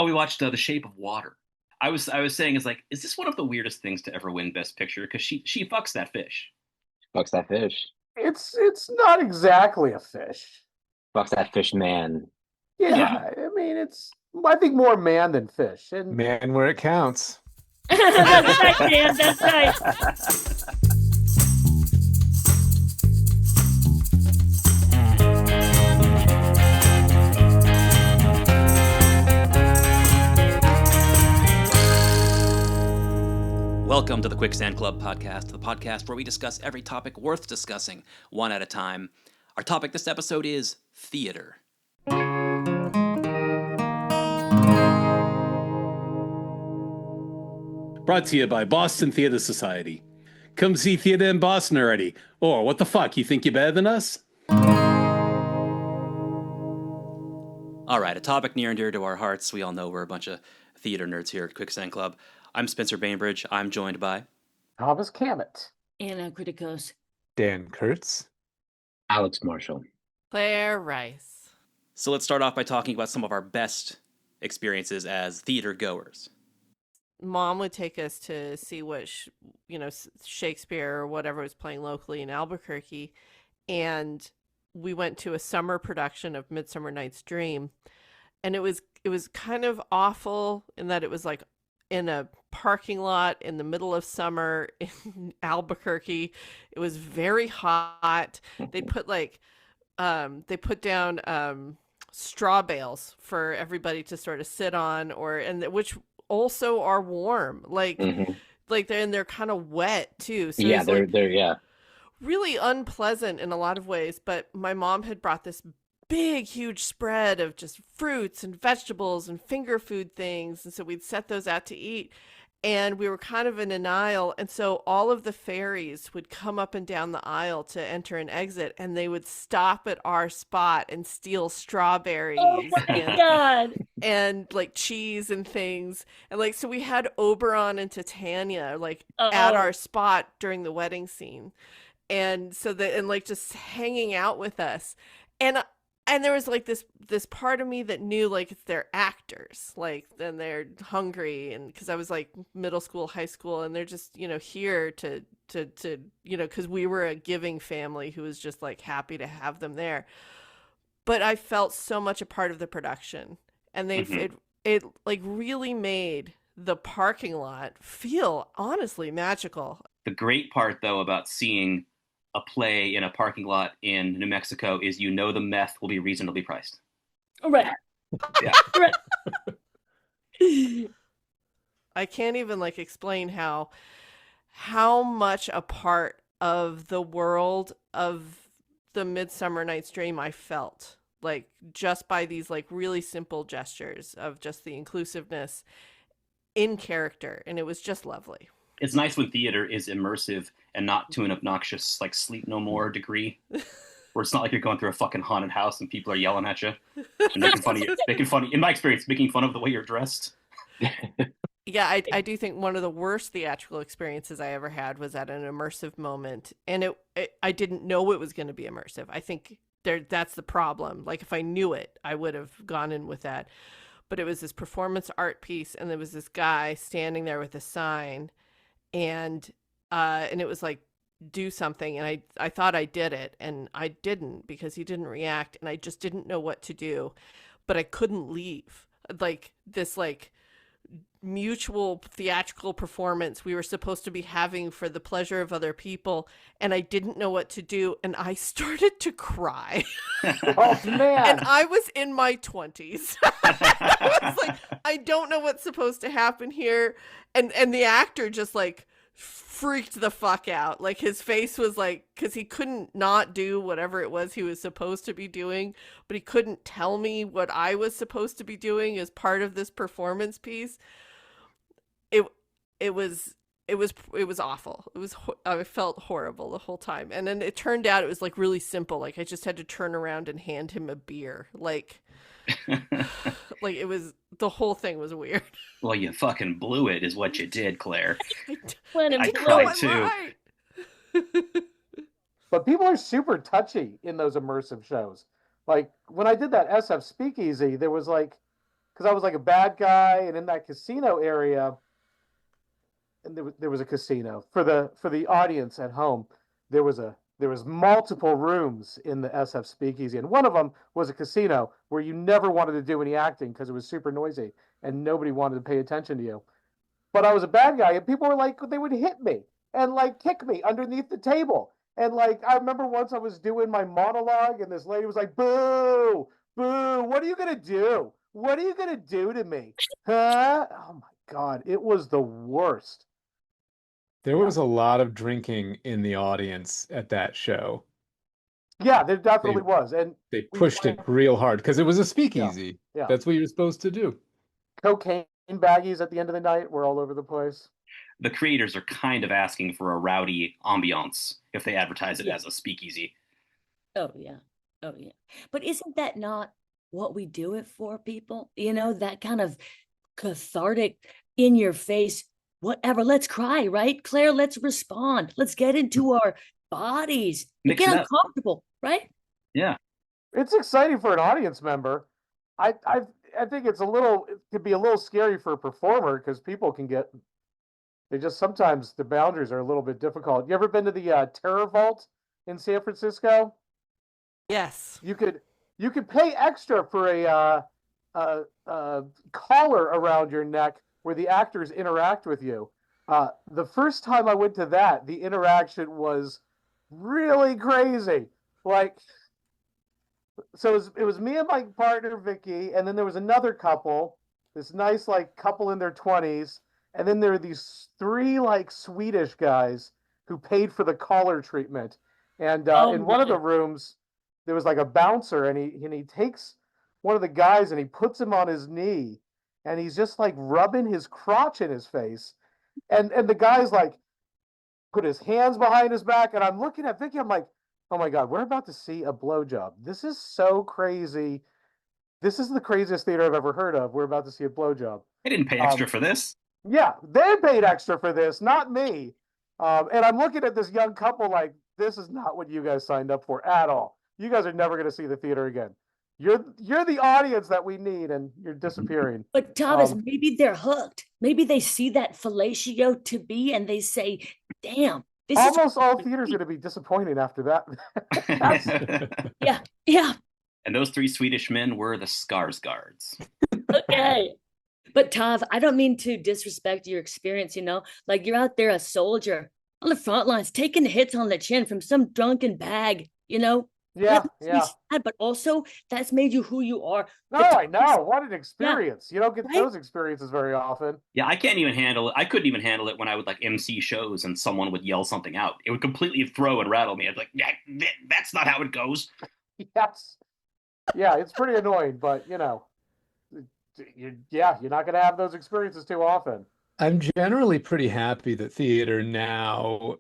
Oh, we watched The Shape of Water. I was saying, is like, is this one of the weirdest things to ever win Best Picture? Because she fucks that fish. Fucks that fish. It's not exactly a fish. Fucks that fish man. Yeah. Yeah, I mean it's I think more man than fish. And Man, where it counts. That's right, Dan. That's right. Welcome to the Quicksand Club podcast, the podcast where we discuss every topic worth discussing, one at a time. Our topic this episode is theater. Brought to you by Boston Theater Society. Come see theater in Boston already. Or what the fuck, you think you're better than us? All right, a topic near and dear to our hearts. We all know we're a bunch of theater nerds here at Quicksand Club. I'm Spencer Bainbridge. I'm joined by Tavis Kammet. Anna Kritikos. Dan Kurtz. Alex Marshall. Claire Rice. So let's start off by talking about some of our best experiences as theater goers. Mom would take us to see what, Shakespeare or whatever was playing locally in Albuquerque. And we went to a summer production of Midsummer Night's Dream. And it was kind of awful in that it was like in a parking lot in the middle of summer in Albuquerque. It was very hot. They put down straw bales for everybody to sort of sit on, which also are warm. They're kind of wet too. So yeah, they're really unpleasant in a lot of ways. But my mom had brought this big, huge spread of just fruits and vegetables and finger food things. And so we'd set those out to eat. And we were kind of in an aisle. And so all of the fairies would come up and down the aisle to enter and exit. And they would stop at our spot and steal strawberries. Oh my God. And like cheese and things. And so we had Oberon and Titania Uh-oh. at our spot during the wedding scene. And so just hanging out with us. And there was this part of me that knew they're actors, then they're hungry, and because I was middle school, high school, and they're just here to because we were a giving family who was just happy to have them there. But I felt so much a part of the production, and it really made the parking lot feel honestly magical. The great part, though, about seeing a play in a parking lot in New Mexico is the meth will be reasonably priced. Right. Yeah. Right. I can't even explain how much a part of the world of the Midsummer Night's Dream I felt, just by these really simple gestures of just the inclusiveness in character, and it was just lovely. It's nice when theater is immersive and not to an obnoxious Sleep No More degree, where it's not like you're going through a fucking haunted house and people are yelling at you and making fun of, in my experience, making fun of the way you're dressed. Yeah, I do think one of the worst theatrical experiences I ever had was at an immersive moment, and I didn't know it was going to be immersive. I think that's the problem. If I knew it, I would have gone in with that. But it was this performance art piece, and there was this guy standing there with a sign, and it was do something, and I thought I did it, and I didn't because he didn't react, and I just didn't know what to do, but I couldn't leave. This mutual theatrical performance we were supposed to be having for the pleasure of other people, and I didn't know what to do, and I started to cry. Oh man. And I was in my 20s. I was I don't know what's supposed to happen here, and the actor just freaked the fuck out. His face was because he couldn't not do whatever it was he was supposed to be doing, but he couldn't tell me what I was supposed to be doing as part of this performance piece. It was awful. I felt horrible the whole time. And then it turned out it was really simple. I just had to turn around and hand him a beer. It was, the whole thing was weird. Well, you fucking blew it is what you did, Claire. I cried too. But people are super touchy in those immersive shows. When I did that SF Speakeasy, there was because I was like a bad guy, and in that casino area, and there was a casino for the audience at home. There was multiple rooms in the SF Speakeasy, and one of them was a casino where you never wanted to do any acting because it was super noisy and nobody wanted to pay attention to you. But I was a bad guy, and people were like, they would hit me and like kick me underneath the table. And like, I remember once I was doing my monologue, and this lady was like, "Boo, boo! What are you gonna do? What are you gonna do to me? Huh?" Oh my God, it was the worst. There was a lot of drinking in the audience at that show. Yeah, there definitely was, and They pushed it real hard because it was a speakeasy. Yeah. That's what you're supposed to do. Cocaine baggies at the end of the night were all over the place. The creators are kind of asking for a rowdy ambiance if they advertise it as a speakeasy. Oh, yeah. Oh, yeah. But isn't that not what we do it for, people? You know, that kind of cathartic, in your face, whatever. Let's cry, right? Claire, let's respond. Let's get into our bodies. Mix Get it up. uncomfortable, right? Yeah. It's exciting for an audience member. I think it could be a little scary for a performer because people can get, sometimes the boundaries are a little bit difficult. You ever been to the Terror Vault in San Francisco? Yes. You could pay extra for a collar around your neck where the actors interact with you. The first time I went to that, the interaction was really crazy. Like, so it was me and my partner Vicky, and then there was another couple, this nice like couple in their 20s, and then there were these three like Swedish guys who paid for the collar treatment. And in one of the rooms, there was like a bouncer, and he takes one of the guys and he puts him on his knee, and he's just like rubbing his crotch in his face, and the guy's like put his hands behind his back, and I'm looking at Vicky, I'm like, oh my God, we're about to see a blowjob. This is so crazy. This is the craziest theater I've ever heard of. We're about to see a blowjob. They didn't pay extra for this. Yeah, they paid extra for this, not me. And I'm looking at this young couple like, this is not what you guys signed up for at all. You guys are never going to see the theater again. You're the audience that we need, and you're disappearing. But Tavis, maybe they're hooked. Maybe they see that fellatio to be, and they say, "Damn, this almost all theaters are going to be disappointing after that." Yeah. And those three Swedish men were the Skarsgårds. Okay. But Tav, I don't mean to disrespect your experience, you know, like you're out there a soldier on the front lines, taking the hits on the chin from some drunken bag, you know. Yeah. Sad, but also that's made you who you are. No, I know. What an experience. You don't get those experiences very often. Yeah, I can't even handle it. I couldn't even handle it when I would like MC shows and someone would yell something out. It would completely throw and rattle me. I'd be like, yeah, that's not how it goes. Yes. Yeah, it's pretty annoying, but you know, you're not going to have those experiences too often. I'm generally pretty happy that theater now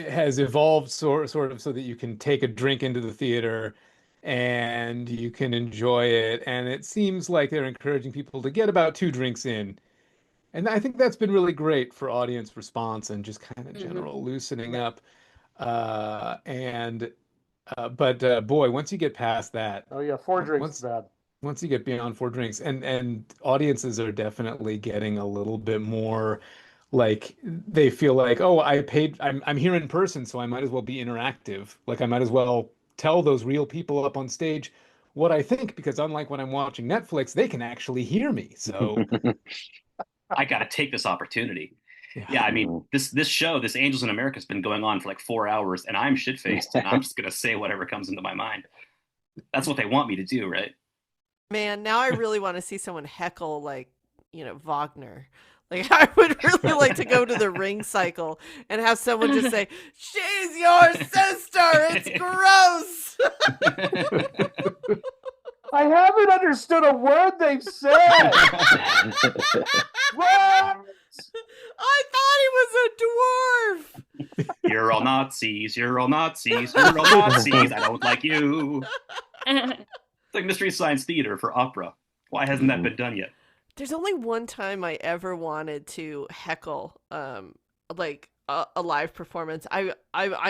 has evolved sort of so that you can take a drink into the theater and you can enjoy it. And it seems like they're encouraging people to get about 2 drinks in. And I think that's been really great for audience response and just kind of general loosening up. But boy, once you get past that. Oh yeah, 4 drinks is bad. Once you get beyond 4 drinks, and audiences are definitely getting a little bit more like they feel like, oh, I'm here in person, so I might as well be interactive. Like I might as well tell those real people up on stage what I think, because unlike when I'm watching Netflix, they can actually hear me. So I got to take this opportunity. Yeah, I mean, this show, this Angels in America, has been going on for like 4 hours, and I'm shit-faced, and I'm just going to say whatever comes into my mind. That's what they want me to do, right? Man, now I really want to see someone heckle, like, you know, Wagner. Like, I would really like to go to the Ring Cycle and have someone just say, "She's your sister. It's gross." I haven't understood a word they've said. What? I thought he was a dwarf. You're all Nazis. You're all Nazis. You're all Nazis. I don't like you. It's like Mystery Science Theater for opera. Why hasn't that been done yet? There's only one time I ever wanted to heckle, like a live performance. I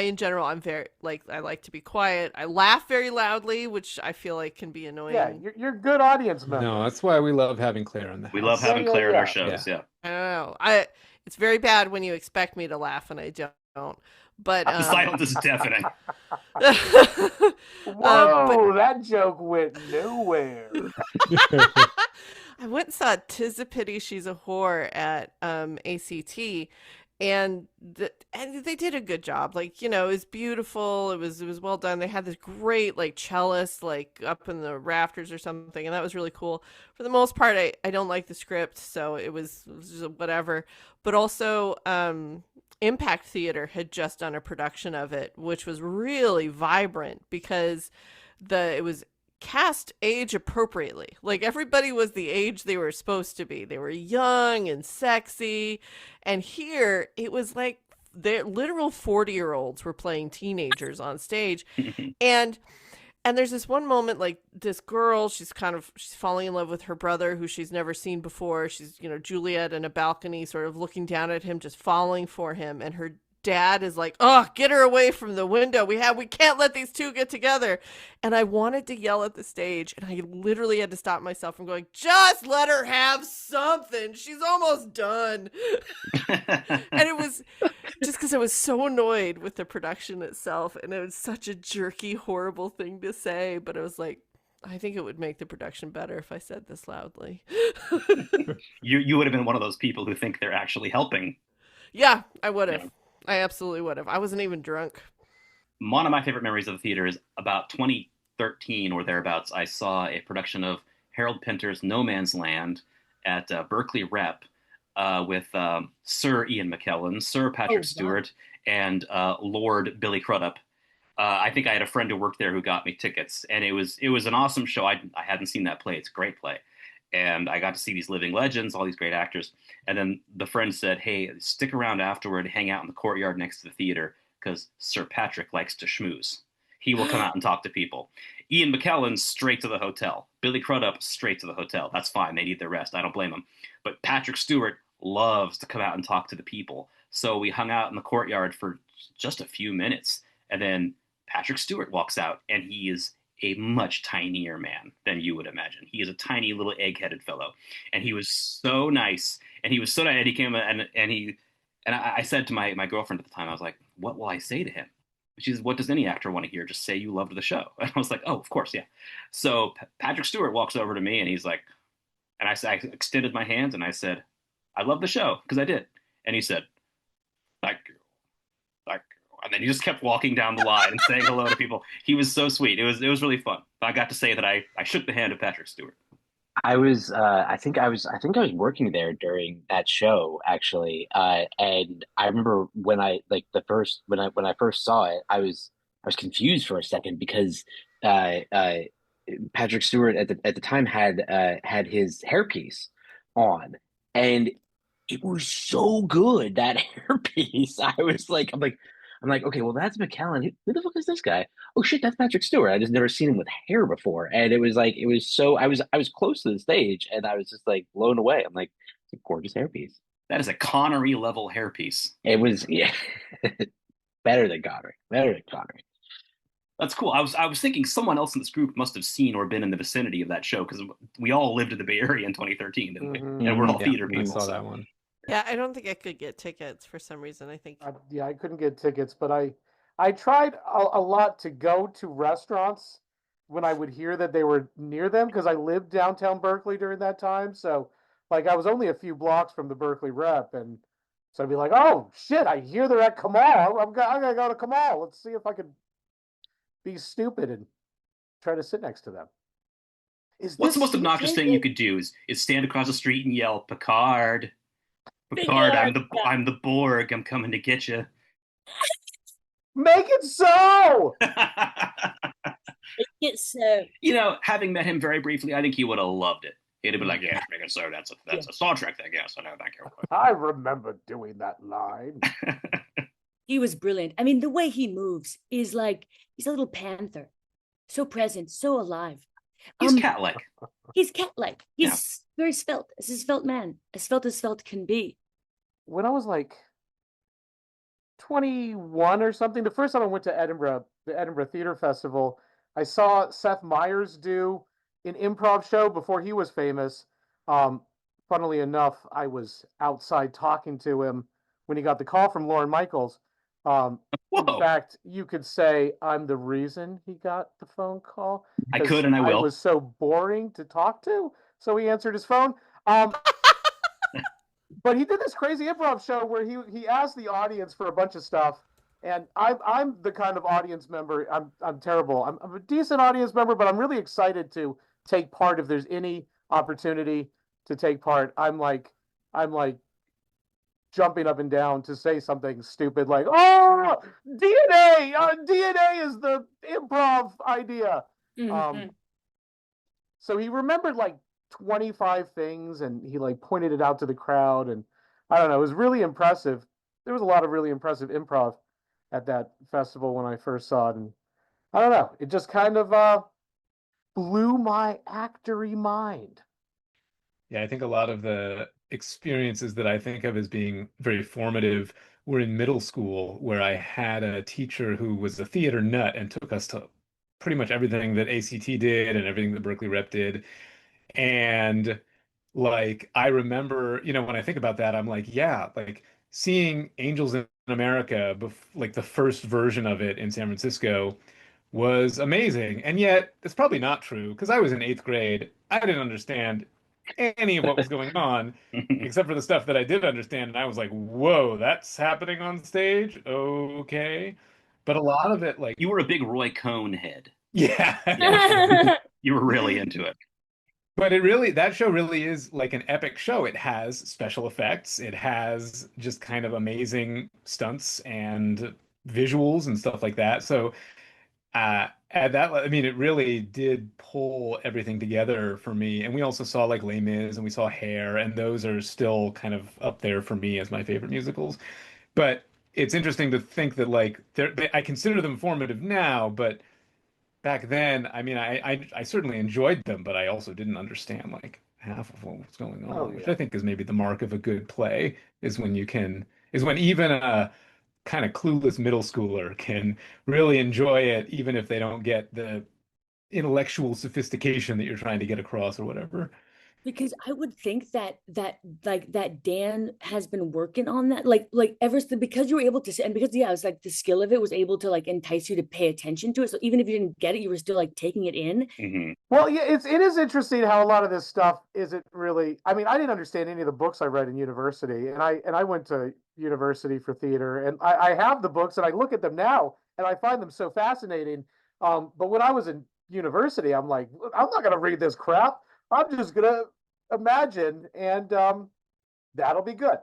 in general, I'm very I like to be quiet. I laugh very loudly, which I feel like can be annoying. Yeah, you're a good audience member. No, that's why we love having Claire in the house. We love having Claire in our shows. Yeah. I don't know. It's very bad when you expect me to laugh and I don't. But the silence is deafening. Whoa, that joke went nowhere. I went and saw "'Tis a Pity She's a Whore" at ACT, and they did a good job. Like, it was beautiful. It was well done. They had this great cellist up in the rafters or something, and that was really cool. For the most part, I don't like the script, so it was just whatever. But also, Impact Theater had just done a production of it, which was really vibrant because it was cast age appropriately. Everybody was the age they were supposed to be. They were young and sexy. And here it was the literal 40-year-olds were playing teenagers on stage. and there's this one moment, this girl, she's falling in love with her brother who she's never seen before. She's, Juliet in a balcony sort of looking down at him, just falling for him. And her dad is like, "Oh, get her away from the window. We can't let these two get together." And I wanted to yell at the stage, and I literally had to stop myself from going, "Just let her have something. She's almost done." And it was just because I was so annoyed with the production itself, and it was such a jerky, horrible thing to say, but it was like, I think it would make the production better if I said this loudly. You would have been one of those people who think they're actually helping. Yeah, I would have. Yeah. I absolutely would have. I wasn't even drunk. One of my favorite memories of the theater is about 2013 or thereabouts. I saw a production of Harold Pinter's No Man's Land at Berkeley Rep with Sir Ian McKellen, Sir Patrick Stewart, and Lord Billy Crudup. I think I had a friend who worked there who got me tickets, and it was an awesome show. I hadn't seen that play. It's a great play. And I got to see these living legends, all these great actors. And then the friend said, "Hey, stick around afterward, hang out in the courtyard next to the theater, because Sir Patrick likes to schmooze. He will come out and talk to people." Ian McKellen, straight to the hotel. Billy Crudup, straight to the hotel. That's fine. They need their rest. I don't blame them. But Patrick Stewart loves to come out and talk to the people. So we hung out in the courtyard for just a few minutes. And then Patrick Stewart walks out, and he is a much tinier man than you would imagine. He is a tiny little egg-headed fellow, and he was so nice. And he was so nice. And he came and I said to my girlfriend at the time, I was like, "What will I say to him?" She says, "What does any actor want to hear? Just say you loved the show." And I was like, "Oh, of course, yeah." So Patrick Stewart walks over to me, and he's like, and I extended my hands, and I said, "I love the show," because I did. And he said, "Thank you, thank you." And then he just kept walking down the line and saying hello to people. He was so sweet. It was really fun. I got to say that I shook the hand of Patrick Stewart. I think I was working there during that show, actually. And I remember when I first saw it, I was confused for a second because Patrick Stewart at the time had his hairpiece on, and it was so good, that hairpiece. I'm like, okay, well, that's McKellen. Who the fuck is this guy? Oh shit, that's Patrick Stewart. I just never seen him with hair before, and it was so. I was close to the stage, and I was just blown away. I'm like, it's a gorgeous hairpiece. That is a Connery level hairpiece. It was, yeah, better than Connery. That's cool. I was thinking someone else in this group must have seen or been in the vicinity of that show, because we all lived in the Bay Area in 2013, didn't we? Mm-hmm. And we're all theater people. I saw that one. Yeah, I don't think I could get tickets for some reason. I think. I couldn't get tickets, but I tried a lot to go to restaurants when I would hear that they were near them, because I lived downtown Berkeley during that time. So I was only a few blocks from the Berkeley Rep, and so I'd be like, "Oh shit, I hear they're at Kamal. I'm gonna go to Kamal. Let's see if I could be stupid and try to sit next to them." What's the most obnoxious thing you could do is stand across the street and yell, "Picard, Picard, I'm the Borg. I'm coming to get you." Make it so. Make it so. Having met him very briefly, I think he would have loved it. He'd have been like, "Yes, make it so. That's a Star Trek thing. Yes, I know. Thank you." I remember doing that line. He was brilliant. I mean, the way he moves is like he's a little panther, so present, so alive. He's cat-like. He's cat-like. He's very svelte. As a svelte man, as svelte can be. When I was 21 or something. The first time I went to Edinburgh, the Edinburgh Theatre Festival, I saw Seth Meyers do an improv show before he was famous. Funnily enough, I was outside talking to him when he got the call from Lorne Michaels. In Whoa. fact, you could say I'm the reason he got the phone call. I could and I will. I was so boring to talk to, so he answered his phone. But he did this crazy improv show where he asked the audience for a bunch of stuff, and I'm the kind of audience member. I'm terrible. I'm a decent audience member, but I'm really excited to take part if there's any opportunity to take part. I'm like jumping up and down to say something stupid like, "Oh, DNA! DNA is the improv idea." So he remembered like 25 things, and he like pointed it out to the crowd, and I don't know, it was really impressive. There was a lot of really impressive improv at that festival when I first saw it, and I don't know, it just kind of blew my actory mind. Yeah, I think a lot of the experiences that I think of as being very formative were in middle school, where I had a teacher who was a theater nut and took us to pretty much everything that ACT did and everything that Berkeley Rep did. And like, I remember, when I think about that, I'm like, yeah, like seeing Angels in America, like the first version of it in San Francisco was amazing. And yet it's probably not true because I was in 8th grade. I didn't understand any of what was going on except for the stuff that I did understand. And I was like, whoa, that's happening on stage. Okay. But a lot of it, like, You were a big Roy Cohn head. yeah. You were really into it. But that show really is like an epic show. It has special effects. It has just kind of amazing stunts and visuals and stuff like that. So at that, I mean, it really did pull everything together for me. And we also saw like Les Mis and we saw Hair, and those are still kind of up there for me as my favorite musicals. But it's interesting to think that like I consider them formative now, but back then, I mean, I certainly enjoyed them, but I also didn't understand like half of what was going on, which I think is maybe the mark of a good play, is when even a kind of clueless middle schooler can really enjoy it, even if they don't get the intellectual sophistication that you're trying to get across or whatever. Because I would think that Dan has been working on that, like ever since, because you were able to, and because it was like the skill of it was able to like entice you to pay attention to it. So even if you didn't get it, you were still like taking it in. Mm-hmm. Well, yeah, it is interesting how a lot of this stuff isn't really. I mean, I didn't understand any of the books I read in university, and I went to university for theater, and I have the books, and I look at them now, and I find them so fascinating. But when I was in university, I'm like, I'm not going to read this crap. I'm just going to imagine, and that'll be good.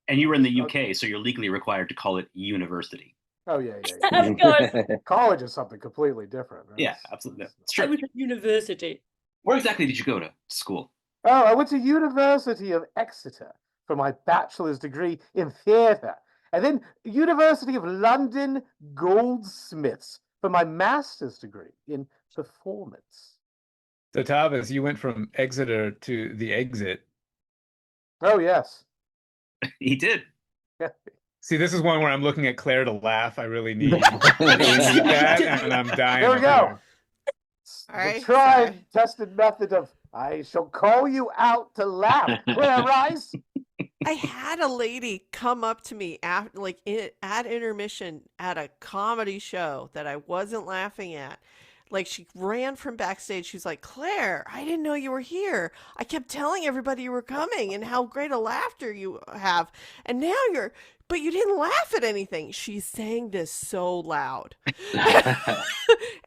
And you were in the UK, so you're legally required to call it university. Oh, yeah. Of course. College is something completely different. Right? Yeah, absolutely. It's I true. was at university. Where exactly did you go to school? Oh, I went to University of Exeter for my bachelor's degree in theatre, and then University of London Goldsmiths for my master's degree in performance. So Tavis, you went from Exeter to the Exit. Oh, yes. He did. See, this is one where I'm looking at Claire to laugh. I really need that, and I'm dying. There we go. All right, The tried, sorry. tested method of I shall call you out to laugh. Claire Rice. I had a lady come up to me at intermission at a comedy show that I wasn't laughing at. Like, she ran from backstage. She's like, Claire, I didn't know you were here. I kept telling everybody you were coming and how great a laughter you have. And now but you didn't laugh at anything. She's saying this so loud. And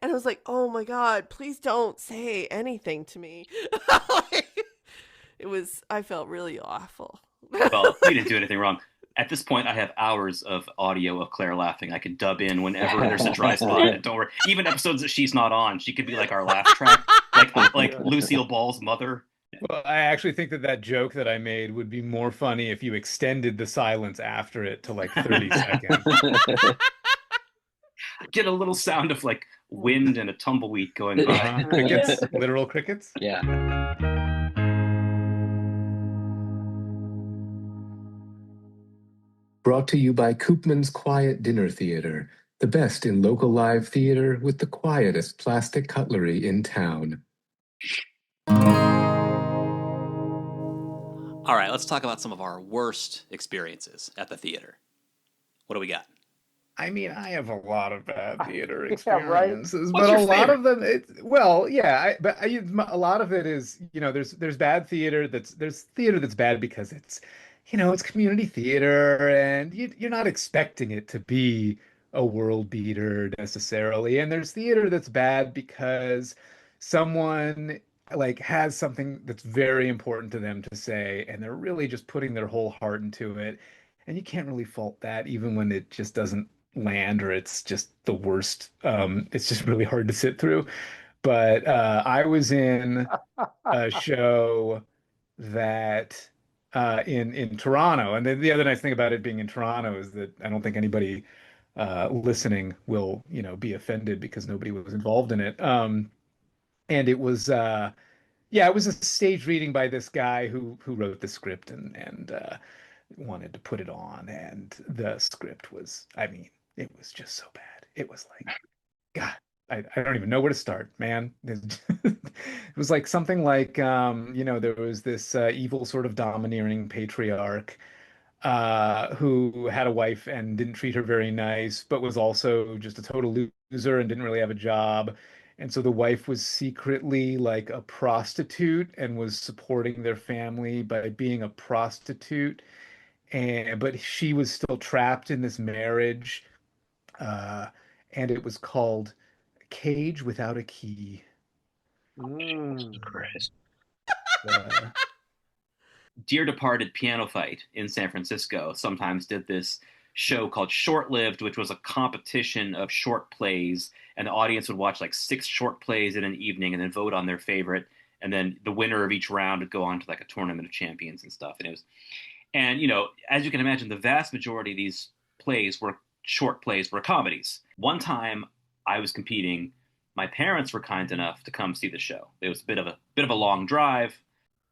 I was like, oh my God, please don't say anything to me. I felt really awful. Well, you didn't do anything wrong. At this point, I have hours of audio of Claire laughing. I can dub in whenever there's a dry spot. And don't worry. Even episodes that she's not on, she could be like our laugh track, like Lucille Ball's mother. Well, I actually think that joke that I made would be more funny if you extended the silence after it to like 30 seconds. Get a little sound of like wind and a tumbleweed going by. Crickets, literal crickets. Yeah. Brought to you by Koopman's Quiet Dinner Theater, the best in local live theater with the quietest plastic cutlery in town. All right, let's talk about some of our worst experiences at the theater. What do we got? I mean, I have a lot of bad theater Yeah, right. experiences, What's but a your lot favorite? of them, a lot of it is, there's bad theater there's theater that's bad because it's community theater, and you're not expecting it to be a world beater necessarily. And there's theater that's bad because someone like has something that's very important to them to say, and they're really just putting their whole heart into it. And you can't really fault that, even when it just doesn't land, or it's just the worst. It's just really hard to sit through. But I was in a show that in Toronto, and the other nice thing about it being in Toronto is that I don't think anybody listening will, be offended because nobody was involved in it. And it was yeah, it was a stage reading by this guy who wrote the script and wanted to put it on, and the script was, I mean, it was just so bad. It was like, God, I don't even know where to start, man. It was like something like, there was this evil sort of domineering patriarch who had a wife and didn't treat her very nice, but was also just a total loser and didn't really have a job. And so the wife was secretly like a prostitute and was supporting their family by being a prostitute. But she was still trapped in this marriage. Uh, and it was called Cage Without a Key. Christ. Uh, Dear Departed Piano Fight in San Francisco sometimes did this show called Short Lived, which was a competition of short plays, and the audience would watch like 6 short plays in an evening and then vote on their favorite, and then the winner of each round would go on to like a tournament of champions and stuff. And as you can imagine, the vast majority of these short plays were comedies. One time I was competing, my parents were kind enough to come see the show. It was a bit of a long drive.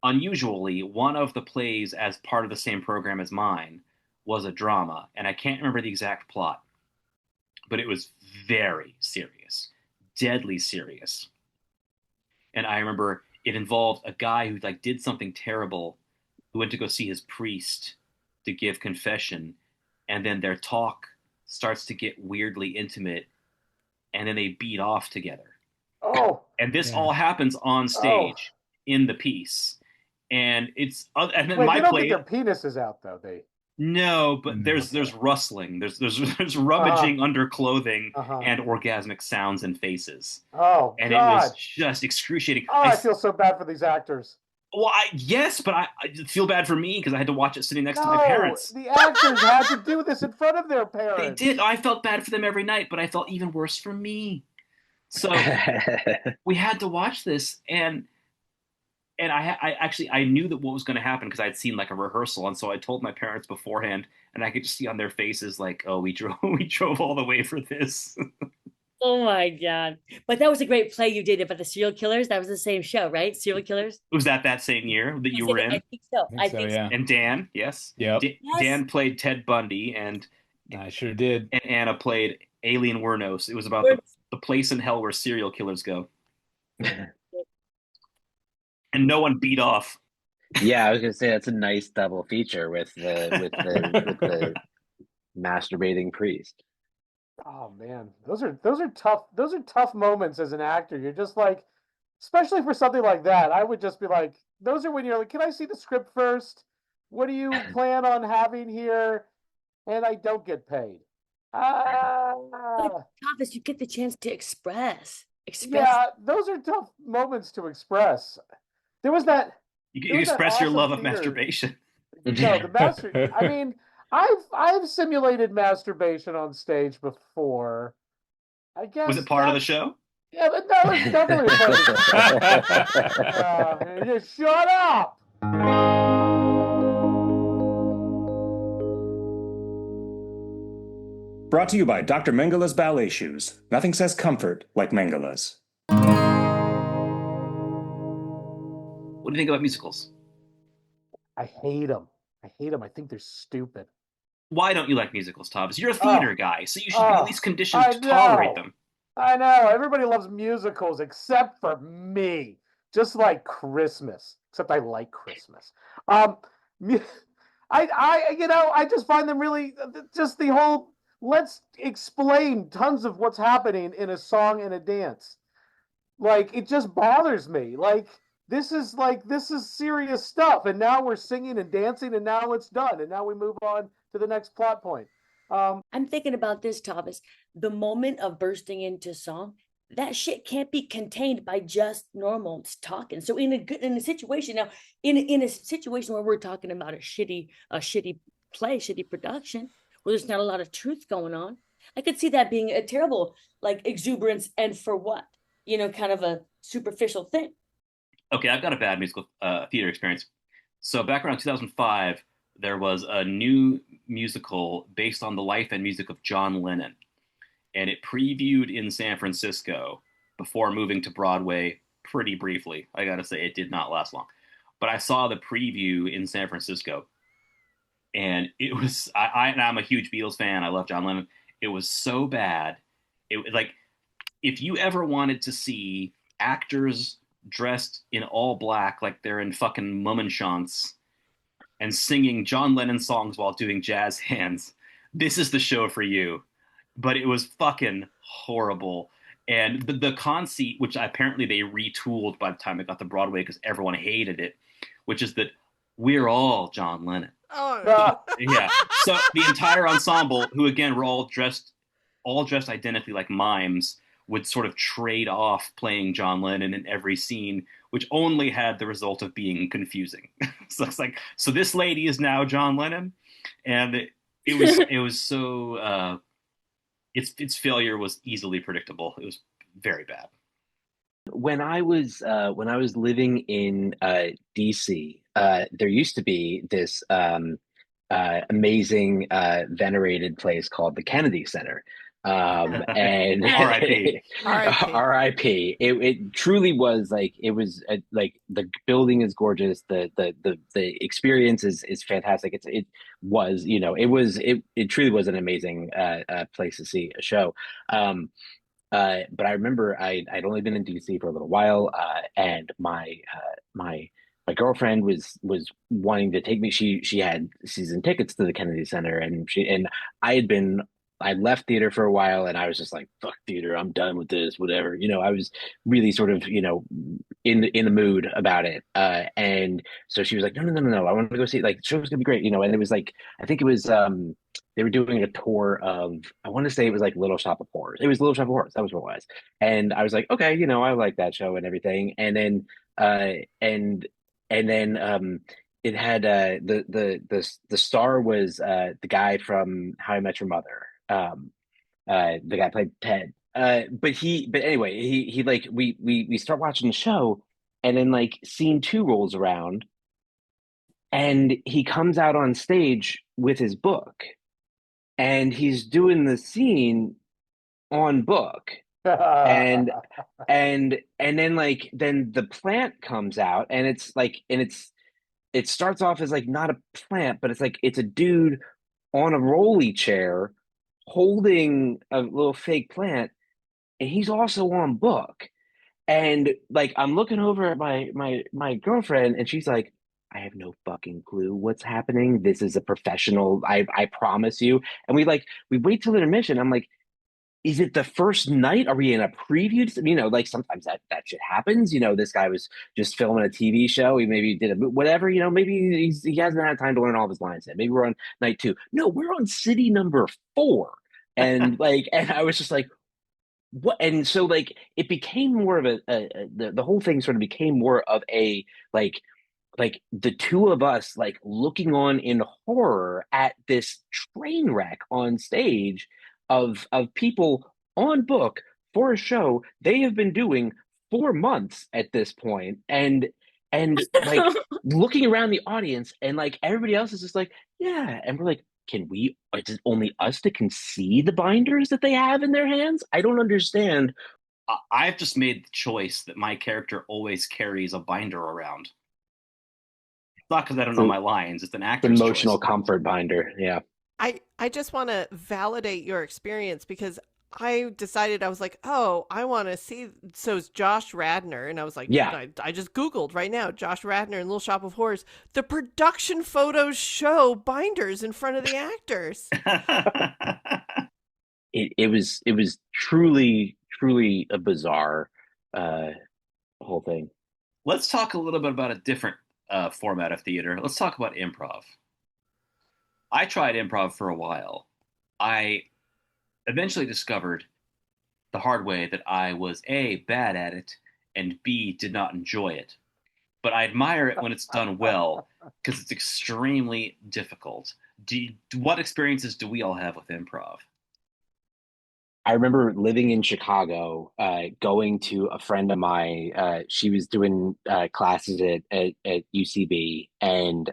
Unusually, one of the plays as part of the same program as mine was a drama, and I can't remember the exact plot, but it was very serious, deadly serious. And I remember it involved a guy who like did something terrible, who went to go see his priest to give confession, and then their talk starts to get weirdly intimate, and then they beat off together. Oh, And this Yeah. all happens on stage in the piece. And and then wait, my they don't play. get their penises out though. No, but No. there's rustling, there's rummaging under clothing Uh-huh. and orgasmic sounds and faces, Oh and God. it was just excruciating. Oh, I feel so bad for these actors. Well, yes, but I feel bad for me because I had to watch it sitting next to my No, parents. the actors had to do this in front of their They parents. did. I felt bad for them every night, but I felt even worse for me. So we had to watch this, and I knew that what was going to happen because I'd seen like a rehearsal, and so I told my parents beforehand, and I could just see on their faces like, "Oh, we drove all the way for this." Oh my God. But that was a great play you did about the serial killers. That was the same show, right? Serial killers? Was that same year that you were I in? think so. I think so, yeah. And Dan, yes, Yep. Yes. Dan played Ted Bundy, and I sure did. Anna played Alien Wernos. It was about the place in hell where serial killers go, and no one beat off. Yeah, I was gonna say that's a nice double feature with the masturbating priest. Oh man, those are tough. Those are tough moments as an actor. You're just like, especially for something like that, I would just be like, those are when you're like, can I see the script first? What do you plan on having here? And I don't get paid. Tavis, you get the chance to express. Yeah, those are tough moments to express. There was that. You express your love of masturbation. No, the master. I mean, I've simulated masturbation on stage before. I guess. Was it part of the show? Yeah, but no, it's definitely a part of the show. Just shut up. Brought to you by Dr. Mengele's Ballet Shoes. Nothing says comfort like Mengele's. What do you think about musicals? I hate them. I think they're stupid. Why don't you like musicals, Tavis? You're a theater guy, so you should be at least conditioned I to tolerate know. them. I know. Everybody loves musicals except for me. Just like Christmas. Except I like Christmas. mu- I just find them really just the whole let's explain tons of what's happening in a song and a dance. Like it just bothers me. Like this is serious stuff, and now we're singing and dancing, and now it's done, and now we move on to the next plot point. I'm thinking about this, Tavis. The moment of bursting into song, that shit can't be contained by just normal talking. So in a situation now, in a situation where we're talking about a shitty play, shitty production, where there's not a lot of truth going on, I could see that being a terrible like exuberance, and for what? Kind of a superficial thing. Okay, I've got a bad musical theater experience. So back around 2005, there was a new musical based on the life and music of John Lennon, and it previewed in San Francisco before moving to Broadway pretty briefly. I gotta say, it did not last long. But I saw the preview in San Francisco, and it was and I'm a huge Beatles fan. I love John Lennon. It was so bad. It like if you ever wanted to see actors dressed in all black like they're in fucking Mummenschanz and singing John Lennon songs while doing jazz hands, this is the show for you. But it was fucking horrible. And the conceit, which apparently they retooled by the time it got to Broadway because everyone hated it, which is that we're all John Lennon. Oh. Yeah. So the entire ensemble, who again were all dressed identically like mimes, would sort of trade off playing John Lennon in every scene, which only had the result of being confusing. So it's like, so this lady is now John Lennon, and it was so its failure was easily predictable. It was very bad. When I was living in DC, there used to be this amazing venerated place called the Kennedy Center. And R.I.P. R.I.P. It truly was like it was like the building is gorgeous. The experience is fantastic. It truly was an amazing place to see a show. But I remember I'd only been in DC for a little while, and my girlfriend was wanting to take me. She had season tickets to the Kennedy Center, and I left theater for a while, and I was just like, fuck theater, I'm done with this, whatever. I was really sort of, in the mood about it. And so she was like, no, I want to go see it. Like, the show's gonna be great, and it was like, I think it was, they were doing a tour of, I want to say it was like Little Shop of Horrors. It was Little Shop of Horrors. That was what it was. And I was like, okay, I like that show and everything. And then, it had the star was the guy from How I Met Your Mother. The guy played Ted. But anyway, he like we start watching the show, and then like scene 2 rolls around, and he comes out on stage with his book, and he's doing the scene on book. and then the plant comes out, and it starts off as like not a plant, but it's like it's a dude on a rolly chair holding a little fake plant, and he's also on book. And like I'm looking over at my girlfriend, and she's like, I have no fucking clue what's happening. This is a professional, I promise you. And we wait till intermission. I'm like, is it the first night? Are we in a preview? Like sometimes that shit happens. This guy was just filming a TV show. He maybe did whatever. Maybe he hasn't had time to learn all of his lines yet. Maybe we're on night 2. No, we're on city number 4. And and I was just like, what? And so it became more of the whole thing sort of became more of a like the two of us like looking on in horror at this train wreck on stage of people on book for a show they have been doing 4 months at this point, and like looking around the audience, and like everybody else is just like, yeah, and we're like, is it only us that can see the binders that they have in their hands? I don't understand. I've just made the choice that my character always carries a binder around. It's not because I don't know my lines. It's an actor's emotional choice. comfort binder. Yeah. I I just want to validate your experience because I decided I was like, oh, I want to see. So it's Josh Radnor, and I was like, Yeah. I just Googled right now, Josh Radnor and Little Shop of Horrors. The production photos show binders in front of the actors. It was truly a bizarre whole thing. Let's talk a little bit about a different format of theater. Let's talk about improv. I tried improv for a while. I eventually discovered the hard way that I was A, bad at it, and B, did not enjoy it. But I admire it when it's done well because it's extremely difficult. What experiences do we all have with improv? I remember living in Chicago, going to a friend of mine. She was doing classes at UCB and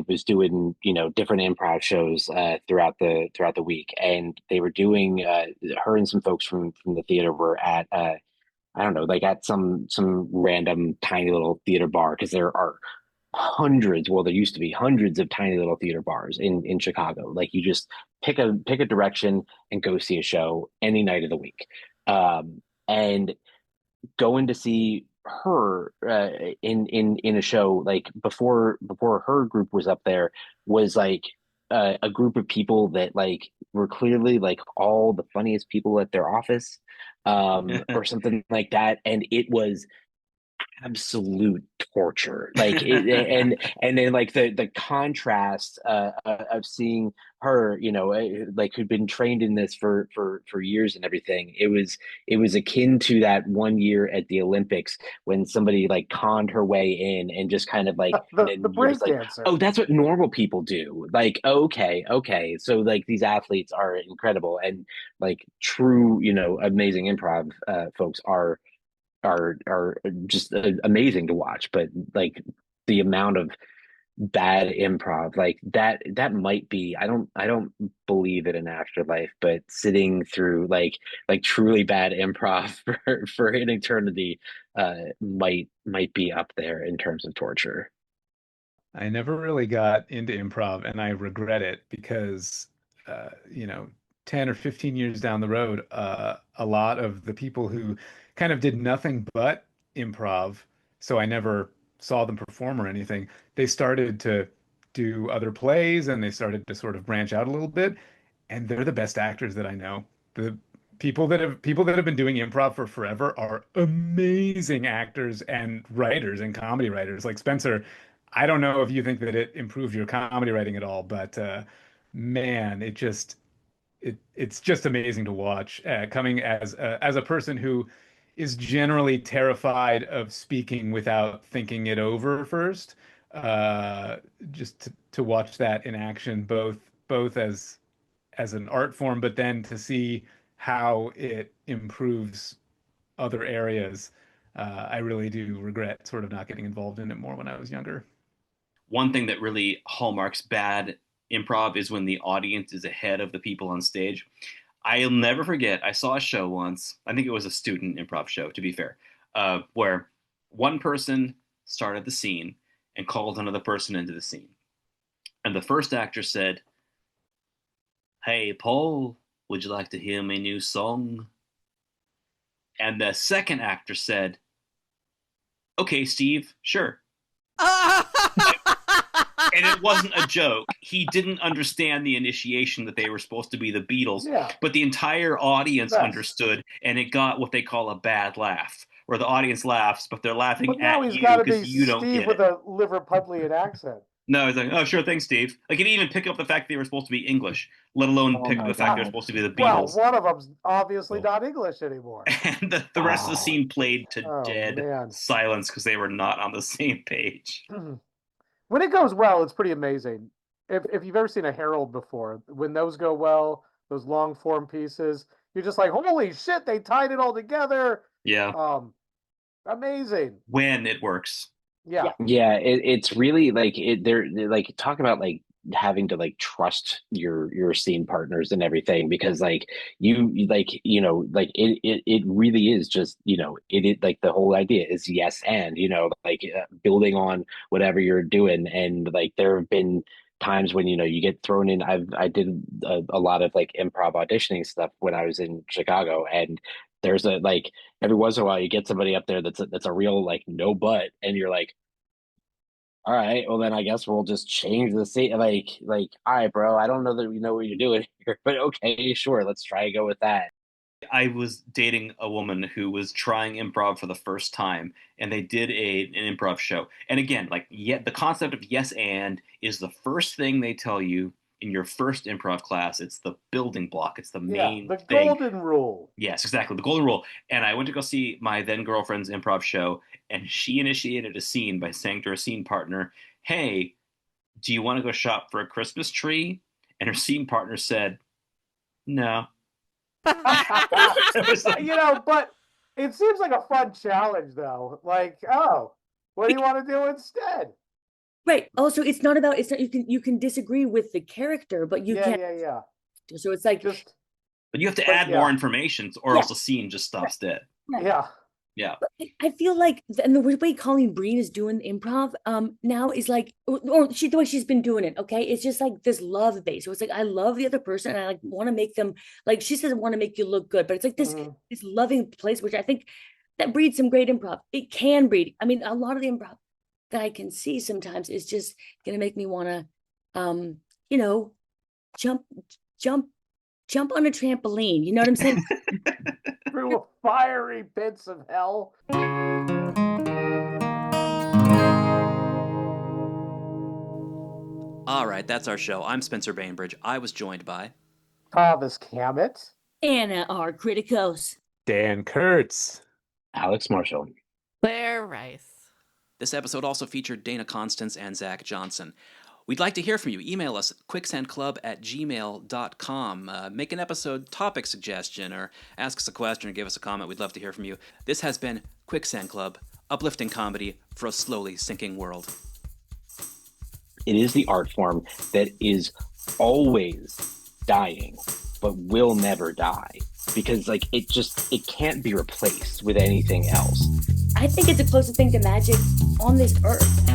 was doing different improv shows throughout the week. And they were doing her and some folks from the theater were at I don't know, like at some random tiny little theater bar because there are hundreds, well, there used to be hundreds of tiny little theater bars in Chicago. Like you just pick a direction and go see a show any night of the week. And going to see her in a show like before her group was up there was like a group of people that like were clearly like all the funniest people at their office or something like that, and it was absolute torture like and then like the contrast of seeing her like who'd been trained in this for years and everything. It was akin to that one year at the Olympics when somebody like conned her way in and just kind of like the break like, dancer. oh, that's what normal people do. Like okay, so like these athletes are incredible, and like true amazing improv folks are just amazing to watch. But like the amount of bad improv like that might be, I don't believe in an afterlife, but sitting through like truly bad improv for an eternity might be up there in terms of torture. I never really got into improv, and I regret it because, uh, you know, 10 or 15 years down the road, a lot of the people who kind of did nothing but improv, so I never saw them perform or anything, they started to do other plays and they started to sort of branch out a little bit, and they're the best actors that I know. The people that have been doing improv for forever are amazing actors and writers and comedy writers. Like Spencer, I don't know if you think that it improved your comedy writing at all, but man, it's just amazing to watch. Coming as a person who is generally terrified of speaking without thinking it over first, just to watch that in action, both as an art form, but then to see how it improves other areas. I really do regret sort of not getting involved in it more when I was younger. One thing that really hallmarks bad improv is when the audience is ahead of the people on stage. I'll never forget, I saw a show once, I think it was a student improv show, to be fair, where one person started the scene and called another person into the scene. And the first actor said, "Hey, Paul, would you like to hear my new song?" And the second actor said, "Okay, Steve, sure." And it wasn't a joke. He didn't understand the initiation that they were supposed to be the Beatles, Yeah. but the entire audience Yes. understood, and it got what they call a bad laugh, where the audience laughs, but they're laughing But now at he's you got to be because you don't Steve get with it. a Liverpudlian accent. No, he's like, "Oh, sure thing, Steve." Like, he didn't even pick up the fact they were supposed to be English, let alone Oh pick up my the fact they were God. supposed to be the Well, Beatles. one of them's obviously Oh. not English anymore. And the rest of the Oh. scene played to Oh, dead man. silence because they were not on the same page. When it goes well, it's pretty amazing. If you've ever seen a Herald before, when those go well, those long form pieces, you're just like, holy shit, they tied it all together. Yeah, Amazing. when it works. Yeah. Yeah, it's really like they're like talk about like having to like trust your scene partners and everything, because like like like it really is just it like the whole idea is yes and like building on whatever you're doing. And like there have been times when you get thrown in. I did a lot of like improv auditioning stuff when I was in Chicago, and there's a like every once in a while you get somebody up there that's a real like no butt, and you're like, all right, well then I guess we'll just change the scene. Like, all right, bro, I don't know that we know what you're doing here, but okay, sure, let's try and go with that. I was dating a woman who was trying improv for the first time, and they did an improv show. And again, like, the concept of yes and is the first thing they tell you in your first improv class. It's the building block. It's the main the thing. golden rule. Yes, exactly. The golden rule. And I went to go see my then girlfriend's improv show, and she initiated a scene by saying to her scene partner, "Hey, do you want to go shop for a Christmas tree?" And her scene partner said, "No." But it seems like a fun challenge, though. Like, oh, what do you want to do instead? Right. Also, it's not you can disagree with the character, but you can't. Yeah. So it's like but you have to add more information, or else the scene just stops dead. Yeah. But I feel like, and the way Colleen Breen is doing improv now is like, or the way she's been doing it, okay? It's just like this love base. So it's like, I love the other person, and I like want to make them, like she says, want to make you look good, but it's like this loving place, which I think that breeds some great improv. It can breed. I mean, a lot of the improv that I can see sometimes is just gonna make me want to, jump on a trampoline. You know what I'm saying? Through fiery pits of hell. All right, that's our show. I'm Spencer Bainbridge. I was joined by Tavis Kammet, Anna R. Kritikos, Dan Kurtz, Alex Marshall, Claire Rice. This episode also featured Dana Constance and Zack Johnson. We'd like to hear from you. Email us quicksandclub@gmail.com. Make an episode topic suggestion, or ask us a question, or give us a comment. We'd love to hear from you. This has been Quicksand Club, uplifting comedy for a slowly sinking world. It is the art form that is always dying, but will never die, because like it can't be replaced with anything else. I think it's the closest thing to magic on this earth.